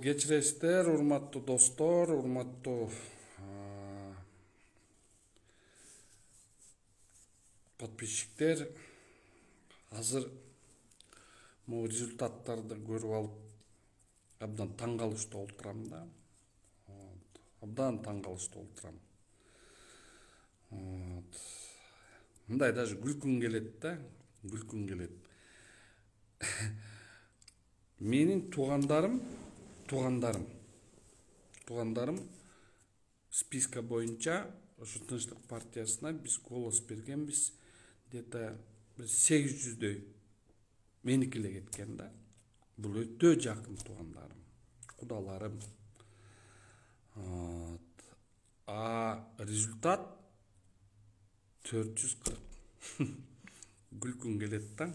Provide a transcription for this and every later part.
Кечиресиздер, урматтуу достор, урматтуу подписчиктер. Азыр могу результаттарды көрүп алып абдан таң калыштуу болуп турам да. Абдан таң калыштуу болуп турам. Мындай даже күлкүм келет да, күлкүм келет. Менин туугандарым списка боюнча ошо Тынчтык партиясына биз голос бергенбиз. Где-то 800дөй меники эле кеткен да. Бул өтө жакын туугандарым, кудаларым. Результат 440. Күлкүм келет да.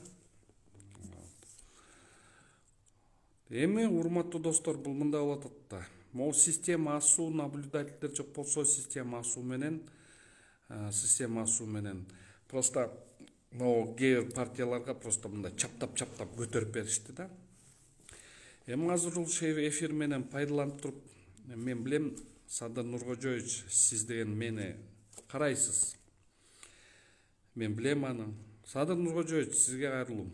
Эми урматтуу достор, бул мындай болот да. Могу система асуу наблюдательдер жок болсо, система асуу менен просто могу кээ бир партияларга просто мындай чаптап көтөрүп беришти да. Эми азыр ул эфир менен пайдаланып туруп, мен билем, Садыр Нуркожоевич, сиз деген мени карайсыз. Мен билем аны. Садыр Нуркожоевич, сизге кайрылуум.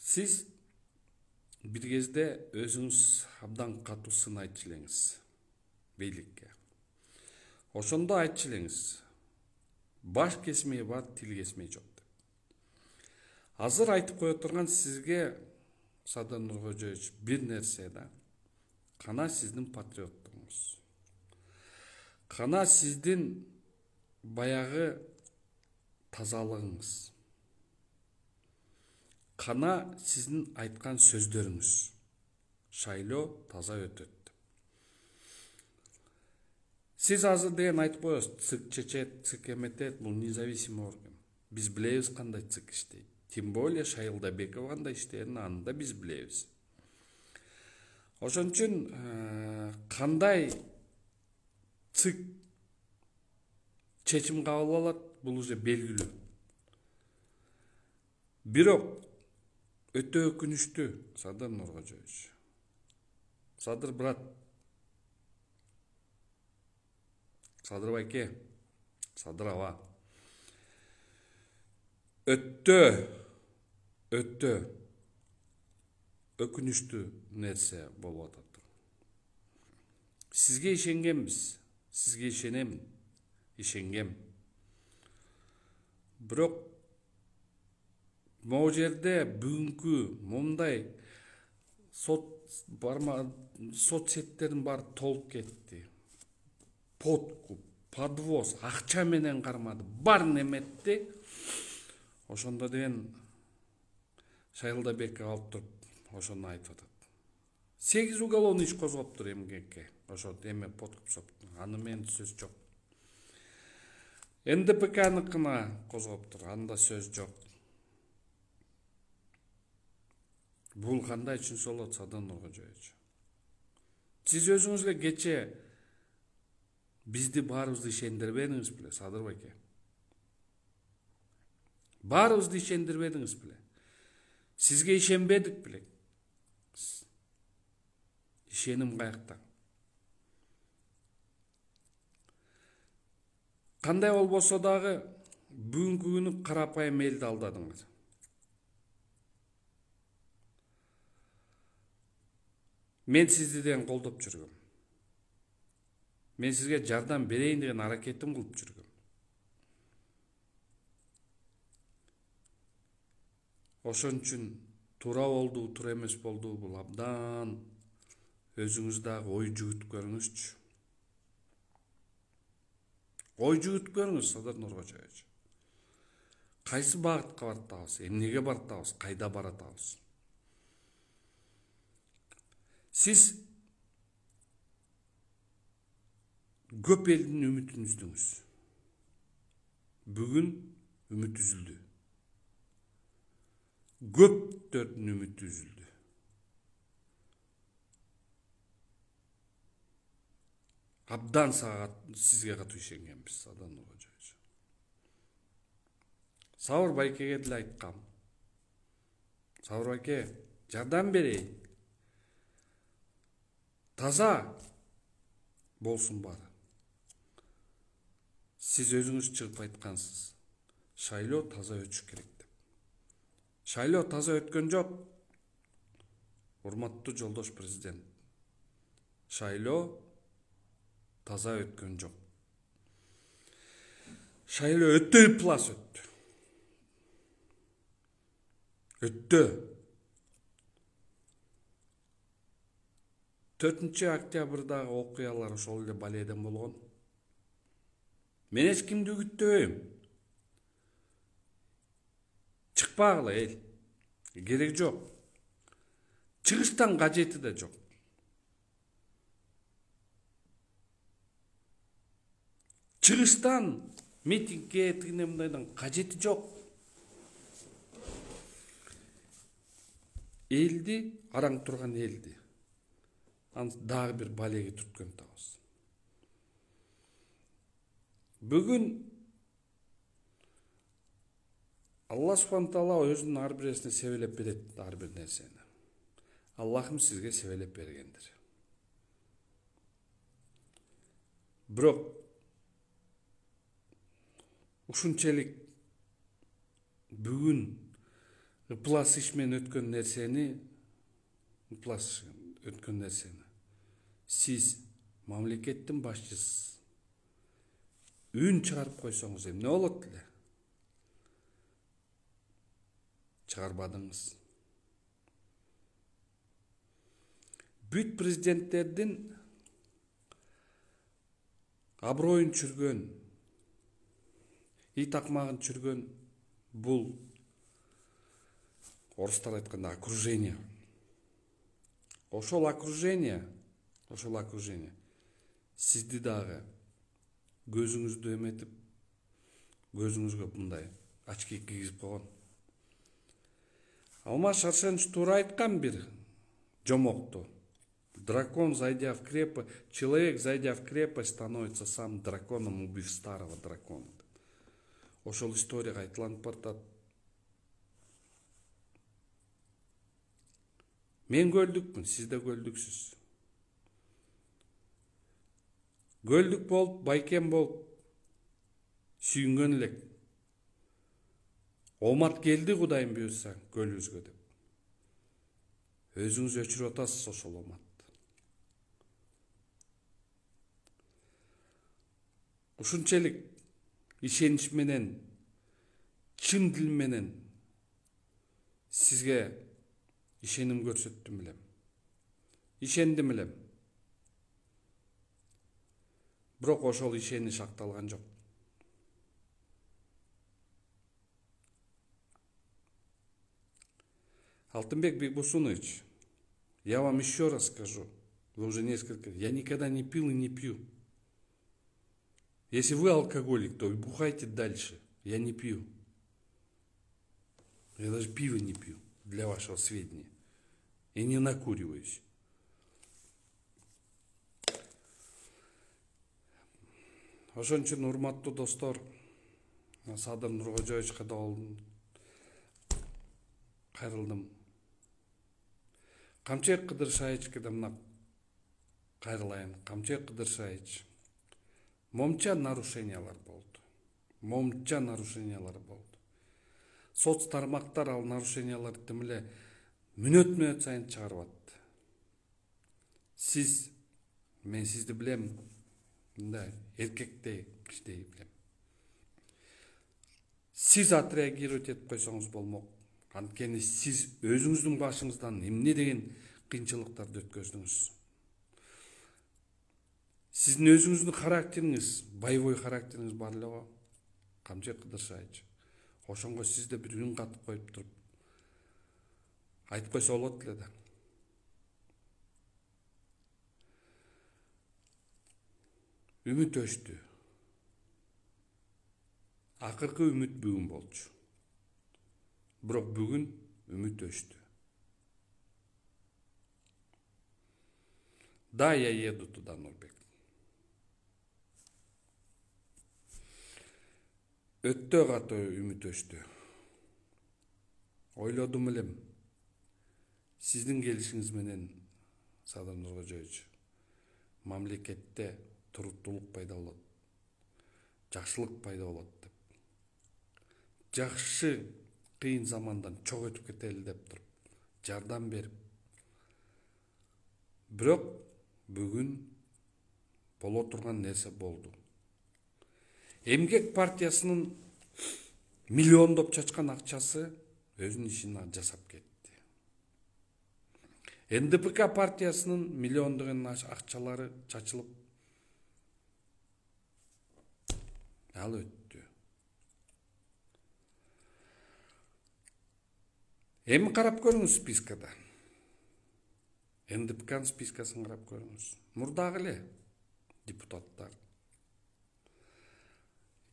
Сиз бир кезде өзүңүз абдан катуу сын айтчу элеңиз бийликке. Ошондо айтчу элеңиз, баш кесмей бар, тил кесмей жок деп. Азыр айтып кое турган сизге, Садыр Нуркожоевич, бир нерсе да. Кана сиздин патриоттугуңуз. Кана сиздин баягы тазалыгыңыз. Кана сиздин айткан сөздөрүңүз. Шайлоо таза өтөт. Сиз азыр деген айтып коесуз, ЦИК чечет, ЦИК эметет, бул независимый орган. Биз билебиз кандай ЦИК иштейт. Тем более Шайылдабекова кандай иштээрин аны да биз билебиз. Ошон үчүн кандай ЦИК чечим кабыл алат, бул уже белгилүү. Бирок өтө өкүнүчтүү, Садыр Нуркожоевич. Садыр брат, Садыр байке, Садыр аба. Өтө өкүнүчтүү нерсе болуп атат. Сизге ишенгенбиз, сизге ишенгем. Бирок могу жерде бүгүнкү момундай сот сеттердин баары толуп кетти. Подкуп, подвоз, акча менен кармады, баарын эметти. Ошондо деген Шайылдабеков алып туруп ошону айтып атат. 8 уголовный иш козгоптур эмгекке. Ошо эме подкуп сотту. Аны менен сөз жок. НДПКныкына козгоптур, анда сөз жок. Бул кандай түшүнсө болот, Садыр Нуркожоевич? Сиз өзүңүз эле кече бизди баарыбызды ишендирбедиңиз беле, Садыр байке? Баарыбызды ишендирбедиңиз беле? Сизге ишенбедик беле? Ишеним каякта? Кандай болбосо дагы бүгүнкү күнү карапайым элди алдадыңыз. Мен сизди деген колдоп жүргөм. Мен сизге жардам берейин деген аракетим кылып жүргөм. Ошон үчүн туура болду, туура эмес болду, бул абдан өзүңүз дагы ой жүгүтүп көрүңүзчү. Ой жүгүтүп көрүңүз, Садыр Нуркожоевич. Кайсы багытка баратабыз, эмнеге баратабыз, кайда баратабыз? Сиз көп элдин үмүтүн үздүңүз. Бүгүн үмүт үзүлдү. Көптөрдүн үмүтү үзүлдү. Абдан сизге катуу ишенгенбиз, Садыр Нуркожоевич. Сабыр байкеге деле айткам. Сабыр байке, жардам берейин. Таза болсун баары. Сиз өзүңүз чыгып айткансыз. Шайлоо таза өтүш керек деп. Шайлоо таза өткөн жок. Урматтуу жолдош президент. Шайлоо таза өткөн жок. Шайлоо өтө плас өттү. Өттү. 4 октябрдагы окуялар ошол эле баледен болгон. Мен эч кимди үгүттөбөйм. Чыкпагыла эл. Керек жок. Чыгыштан кажети да жок. Чыгыштан митингге тигине мындайдан кажети жок. Элди, араң турган элди. Дагы бир балеге түрткөн табыз. Бүгүн Алла субхана таала өзүнүн ар биресине себелеп берет ар бир нерсени. Аллахым сизге себелеп бергендир. Бирок ушунчалык бүгүн ыплас иш менен өткөн нерсени сиз мамлекеттин башчысыз үн чыгарып койсоңуз эмне болот эле? Чыгарбадыңыз. Бүт президенттердин аброюн чүргөн, ит акмагын чүргөн бул орустар айтканда окружение. Ошол окружение сизди дагы көзүңүздү эметип, көзүңүзгө мындай очки кийгизип койгон. Алмаз Арсенович туура айткан бир жомокту. Дракон, зайдя в крепость, человек, зайдя в крепость, становится сам драконом, убив старого дракона. Ошол историяга айтыланып баратат. Мен көлдүкмүн, сиз да көлдүксүз. Көлдүк болуп, байкем болуп, сүйүнгөн элек. Омат келди Кудайым буйрса көлүбүзгө деп. Өзүңүз өчүрүп атасыз ошол оматты. Ушунчалык ишенич менен, чын дил менен сизге ишеним көрсөттүм элем. Ишендим элем. Бирок ошол ишенич акталган жок. Алтынбек Бекбусунович, я вам еще раз скажу, вы уже несколько, я никогда не пил и не пью. Если вы алкоголик, то бухайте дальше. Я не пью. Я даже пиво не пью, для вашего сведения. И не накуриваюсь. Ошон үчүн урматтуу достор, Садыр Нуркожоевичке да кайрылдым. Камчек Кыдыршаевичке да мына кайрылайын. Камчек Кыдыршаевич. Момча нарушениялар болду. Соц тармактар ал нарушенияларды тим эле мүнөт сайын чыгарып атты. Мен сизди билем, мындай эркектей, кичтей билем. Сиз отреагировать этип койсоңуз болмок. Анткени сиз өзүңүздүн башыңыздан эмне деген кыйынчылыктарды өткөздүңүз. Сиздин өзүңүздүн характериңиз, боевой характериңиз бар эле го. Камчек Кыдыршаевич. Ошонго сиз да бир үн катып коюп туруп айтып койсо болот эле да. үмүт өчтү. Акыркы үмүт бүгүн болчу. Бирок бүгүн үмүт өчтү. Да, я еду туда, Нурбек. Өттө катуу үмүт өчтү. Ойлодум элем, сиздин келишиңиз менен Садыр Нуркожоевич, мамлекетте туруктуулук пайда болот, жакшылык пайда болот деп. Жакшы кыйын замандан чок өтүп кетели деп туруп, жардам берип. Бирок бүгүн боло турган нерсе болду. Эмгек партиясынын миллиондоп чачкан акчасы өзүнүн ишин жасап кетти. НДПК партиясынын миллиондогон акчалары чачылып ал өттү. Эми карап көрүңүз спискада. НДПКнын спискасын карап көрүңүз. Мурдагы эле депутаттар.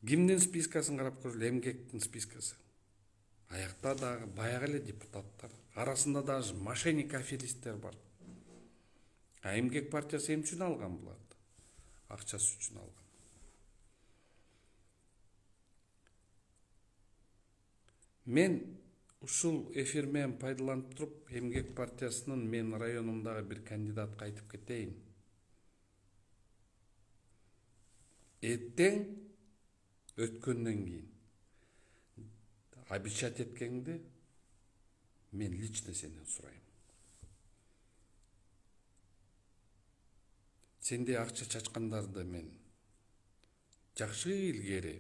Кимдин спискасын карап көрүлү, эмгектин спискасы. Аякта дагы баягы эле депутаттар. Арасында даже мошенник аферисттер бар. А эмгек партиясы эмне үчүн алган буларды? Акчасы үчүн алган. Мен ушул эфир менен пайдаланып туруп, эмгек партиясынын мен районумдагы бир кандидатка айтып кетейин. Эртең өткөндөн кийин обещать эткеңди мен лично сенден сурайм. Сенде акча чачкандарды мен жакшы илгери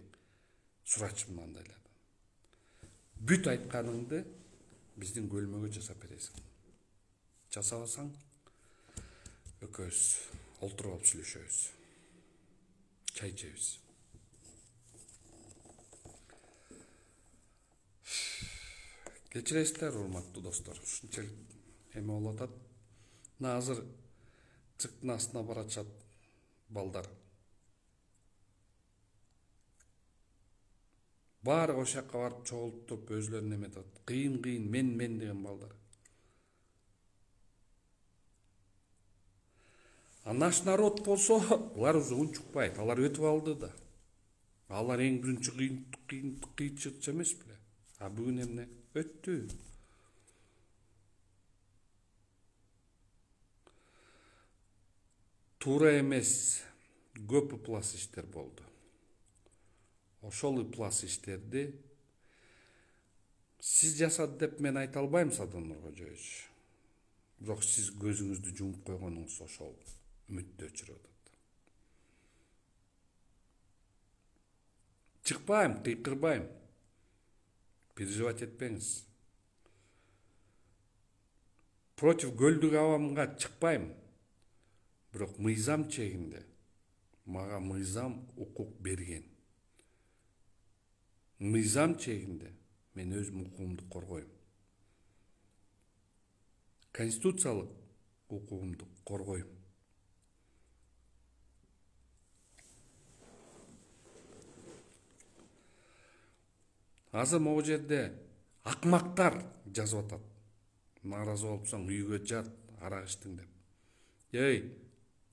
сурачымын андайлардан. Бүт айтканыңды биздин бөлмөгө жасап бересиң. Жасабасаң, экөөбүз олтуруп алып сүйлөшөбүз. Чай ичебиз. Кечиресиздер, урматтуу достор. Ушунчалык эме болуп атат. Мына азыр цыктын астына баратышат балдар. Баары ошол жака барып чогулуп туруп өзүлөрүн эметип атат. Кыйын мен деген балдар. А наш народ болсо, алар уже унчукпайт. Алар өтүп алды да. Алар эң биринчи кыйынчылык эмес беле. А бүгүн эмне өттү. Туура эмес, көп ыплас иштер болду. Ошол ыплас иштерди сиз жасады деп мен айта албайм, Садыр Нуркожоевич. Бирок сиз көзүңүздү жумуп койгонуңуз ошол үмүттү өчүрүп атат. Чыкпайм, кыйкырбайм. Переживать этпеңиз. Против көлдүк абамга чыкпайм. Бирок мыйзам чегинде мага мыйзам укук берген. Мыйзам чегинде мен өзүм укугумду коргойм. Конституциялык укугумду коргойм. Азыр могу жерде акмактар жазып атат. Нааразы болсоң үйгө жат, арак иштиң деп. Эй,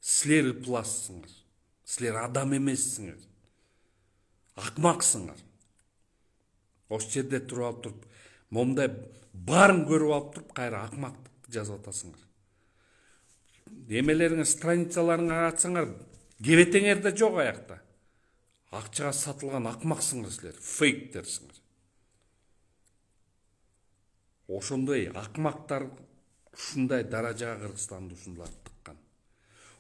силер ыплассыңар. Силер адам эмессиңер. Акмаксыңар. Ошол жерде туруп алып туруп, момундай баарын көрүп алып туруп, кайра акмактыкты жазып атасыңар. Эмелериңер, страницаларыңа карасаңар, кебетеңер да жок аякта. Акчага сатылган акмаксыңар силер, фейктерсиңер. Ошондой акмактар ушундай даражага Кыргызстанды ушундайлар тыккан.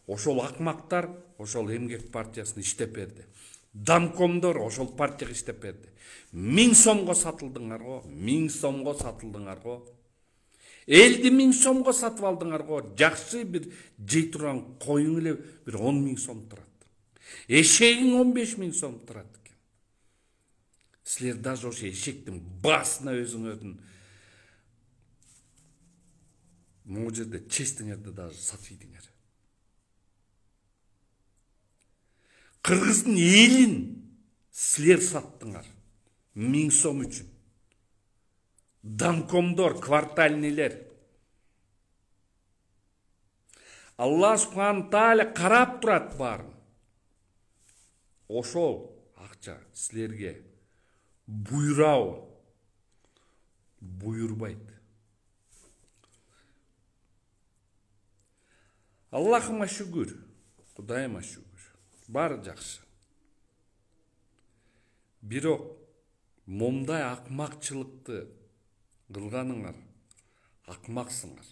Ошол акмактар ошол эмгек партиясына иштеп берди. Данкомдор ошол партияга иштеп берди. 1000 сомго сатылдыңар го, 1000 сомго сатылдыңар го. Элди 1000 сомго сатып алдыңар го. Жакшы бир жей турган коюң эле бир 10.000 сом турат. Эшегиң 15.000 сом турат экен. Силер даже ошо эшектин басына өзүңөрдүн могу жерде честиңерди даже сатып ийдиңер. Кыргыздын элин силер саттыңар 1000 сом үчүн. Данкомдор, квартальнилер. Алла субхана тааля карап турат баарын. Ошол акча силерге буйрабы? Буйрбайт. Аллахыма шүгүр, Кудайыма шүгүр. Баары жакшы. Бирок момдай акмакчылыкты кылганыңар акмаксыңар.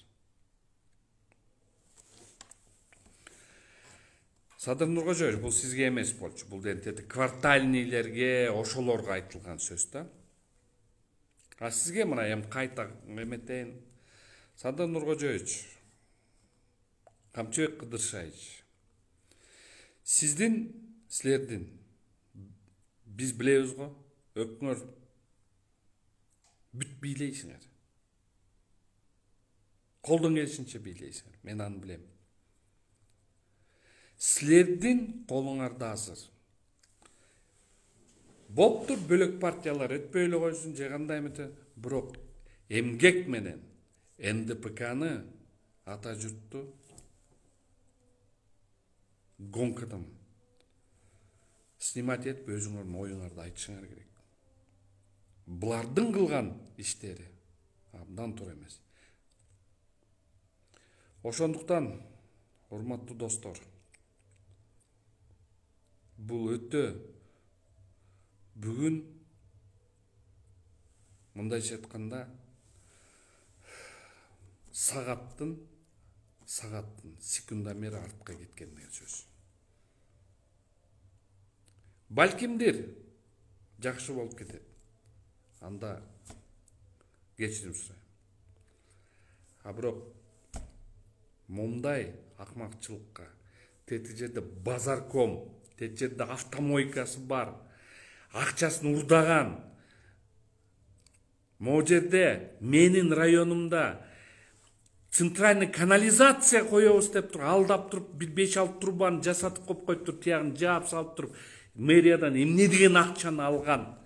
Садыр Нуркожоевич, бул сизге эмес болчу. Бул дентети квартальнийлерге, ошолорго айтылган сөз да. А сизге мына эми кайта эметейин. Садыр Нуркожоевич, Камчыбек Кыдыршаевич, силердин биз билебиз го, өкмөр бүт бийлейсиңер. Колдон келишинче бийлейсиңер. Мен аны билем. Силердин колуңарда азыр. Болуптур бөлөк партиялар өтпөй эле койсун, же кандай эмете, бирок эмгек менен НДПКны ата журтту гонкадан снимать этип өзүңөрдүн оюңарды айтышыңар керек. Булардын кылган иштери абдан туура эмес. Ошондуктан, урматтуу достор, бул өтө бүгүн мындайча айтканда сагаттын секундомери артка кеткен деген сөз. Балкимдир жакшы болуп кетет. Анда кечирим сурайм. А бирок момдай акмакчылыкка, тети жерде базарком, тети жерде автомойкасы бар, акчасын урдаган, могу жерде менин районумда центральный канализация коебуз деп туруп, алдап туруп, бир 5-6 трубаны жасатып коюп туруп, тиягын жаап салып туруп, мэриядан эмне деген акчаны алган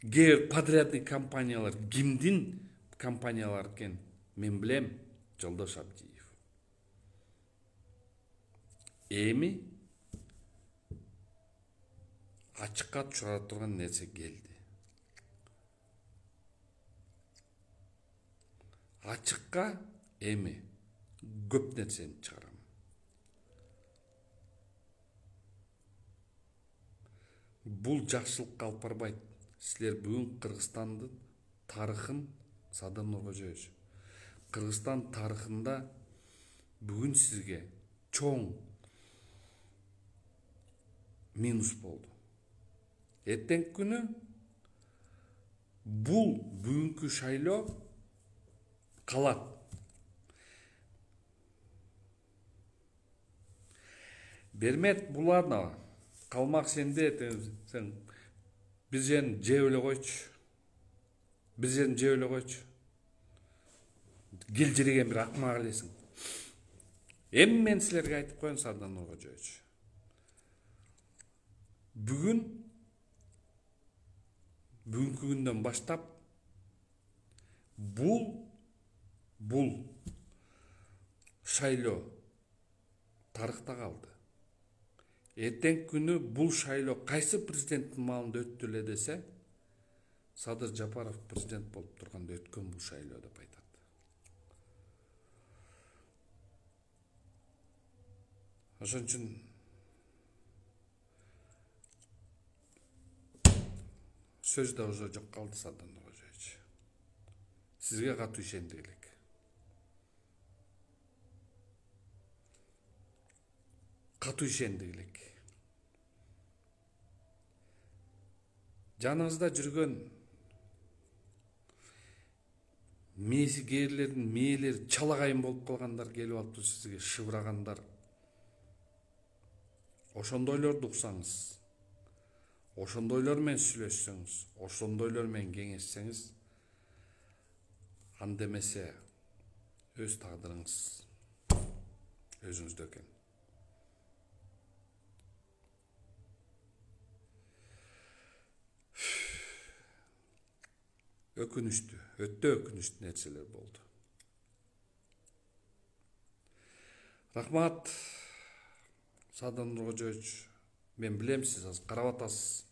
подрядный компаниялар, кимдин компаниялар экен? Мен билем, Жолдош Абдиев. Эми ачыкка чыгара турган нерсе келди. Ачыкка эми көп нерсени чыгарам. Бул жакшылыкка алып барбайт. Силер бүгүн Кыргызстандын тарыхын, Садыр Нуркожоевич, Кыргызстан тарыхында бүгүн сизге чоң минус болду. Эртеңки күнү бул бүгүнкү шайлоо калат. Бермет буларна калмак сенде, сен бир жерин жеп эле койчу. Бир жерин жеп эле койчу. Гилжиреген бир акмак элесиң. Эми мен силерге айтып коеюн, Садыр Нуркожоевич. Бүгүнкү күндөн баштап бул шайлоо тарыхта калды. Эртеңки күнү бул шайлоо кайсы президенттин маалында өттү эле десе, Садыр Жапаров президент болуп турганда өткөн бул шайлоо деп айтат. Ошон үчүн сөз да уже жок калды, Садыр Нуркожоевич. Сизге катуу ишендик элек. Катуу ишендик элек. Жаныңызда жүргөн мезгерлердин мээлери чалагайым болуп калгандар келип алыптыр сизге, шыбырагандар. Ошондойлорду уксаңыз, ошондойлор менен сүйлөшсөңүз, ошондойлор менен кеңешсеңиз, анда эмесе өз тагдырыңыз өзүңүздө экен. өкүнүштүү, өтө өкүнүштүү нерселер болду. Рахмат, Садыр Нуркожоевич. Мен билем, сиз азыр карап атасыз.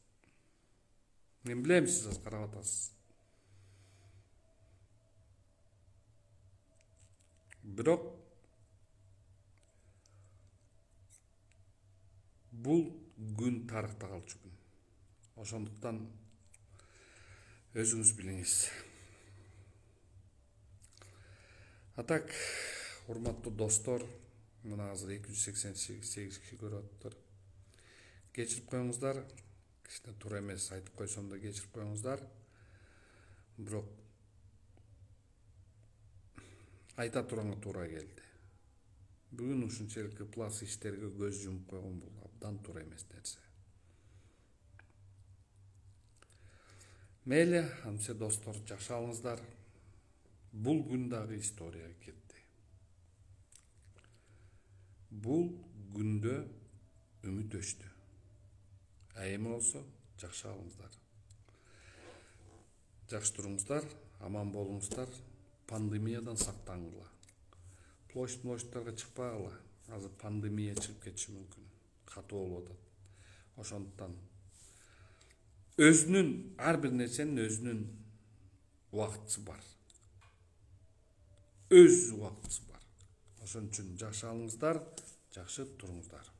Мен билем, сиз азыр карап атасыз. Бирок бул күн тарыхта калчу күн. Ошондуктан өзүңүз билиңиз. Атак, урматтуу достор, мына азыр 288 киши көрүп атыптыр. Кечирип коюңуздар. Кичине туура эмес айтып койсом да кечирип коюңуздар. Бирок айта турганга туура келди. Бүгүн ушунчалык ыплас иштерге көз жумуп койгон бул абдан туура эмес нерсе. Мейли, антсе достор, жашалыңыздар. Бул күн дагы историяга кетти. Бул күндө үмүт өчтү. Эми болсо жакшы алыңыздар. Жакшы туруңуздар, аман болуңуздар, пандемиядан сактангыла. Площадьтарга чыкпагыла. Азыр пандемия чыгып кетиши мүмкүн. Катуу болуп атат. Ошондуктан ар бир нерсенин өзүнүн убактысы бар. Өз убактысы бар. Ошон үчүн жакшы алыңыздар, жакшы туруңуздар.